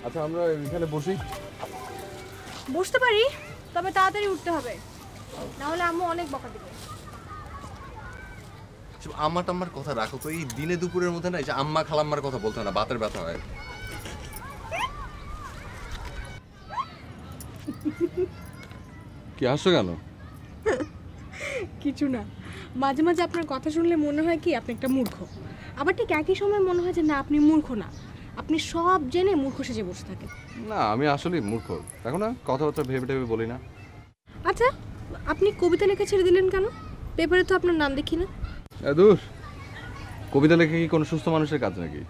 আচ্ছা আমরা এখানে বসি। বসতে পারি, তবে তাড়াতাড়ি উঠতে হবে, না হলে আম্মু অনেক বকা দিবে। আম্মা টাম্মার কথা রাখো তো, এই দিনে দুপুরের মধ্যে না এই যে আম্মা খালাম্মার কথা বলতে হয় না, বাতের ব্যথা হয়। কি হাসছো কেন? কিছু না, মাঝে মাঝে আপনার কথা শুনলে মনে হয় কি আপনি একটা মূর্খ, আবার ঠিক একই সময় মনে হয় যে না আপনি মূর্খ না, আপনি সব জেনে মূর্খ সেজে বসে থাকেন। না আমি আসলে মূর্খ, দেখো না কথাবার্তা ভেবে টেবে বলি না। আচ্ছা, আপনি কবিতা লেখা ছেড়ে দিলেন কেন? পেপারে তো আপনার নাম দেখি না। দূর, কবিতা লেখা কি কোনো সুস্থ মানুষের কাজ নাকি?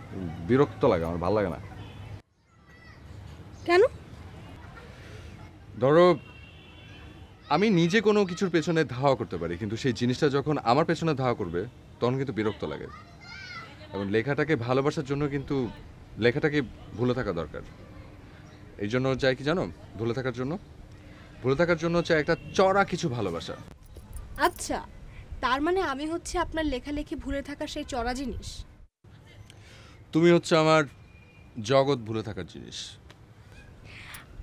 বিরক্ত লাগে, আমার ভালো লাগে না। কেন? ধরো আমি নিজে কোনো কিছুর পেছনে ধাওয়া করতে পারি, কিন্তু সেই জিনিসটা যখন আমার পেছনে ধাওয়া করবে তখন কিন্তু বিরক্ত লাগে। এবং লেখাটাকে ভালোবাসার জন্য কিন্তু লেখাটাকে ভুলে থাকা দরকার। এই জন্য চাই কি জানো, ভুলে থাকার জন্য চাই একটা চড়া কিছু ভালোবাসা। আচ্ছা, তার মানে আমি হচ্ছে আপনার লেখালেখি ভুলে থাকা সেই চড়া জিনিস। তুমি হচ্ছে আমার জগৎ ভুলে থাকার জিনিস।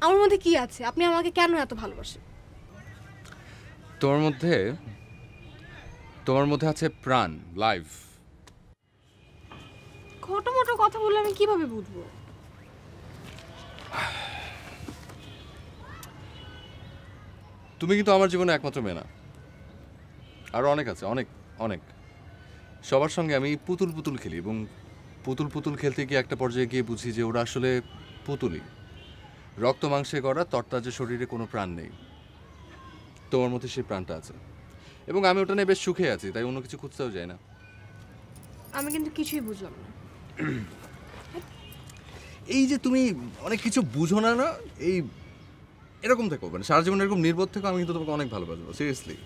আমার মধ্যে কি আছে আপনি আমাকে কেন এত ভালোবাসেন? তোমার মধ্যে আছে প্রাণ, লাইফ। ছোট মোটো কথা বললে আমি কিভাবে বুঝবো? তুমি কিন্তু আমার জীবনে একমাত্র মেয়ে না, আরো অনেক আছে, অনেক অনেক। সবার সঙ্গে আমি পুতুল পুতুল খেলি, এবং পুতুল পুতুল খেলতে গিয়ে একটা পর্যায়ে গিয়ে বুঝি যে ওরা আসলে পুতুলই, রক্ত মাংসে করা, তরতাজা শরীরে কোনো প্রাণ নেই। তোমার মধ্যে সেই প্রাণটা আছে, এবং আমি ওটা নিয়ে বেশ সুখে আছি, তাই অন্য কিছু খুঁজতেও যাই না। আমি কিন্তু কিছুই বুঝলাম না। এই যে তুমি অনেক কিছু বুঝো না, না এই এরকম থেকো, মানে সারা জীবন এরকম নির্বোধ থেকো, আমি কিন্তু তোমাকে অনেক ভালোবাসবো, সিরিয়াসলি।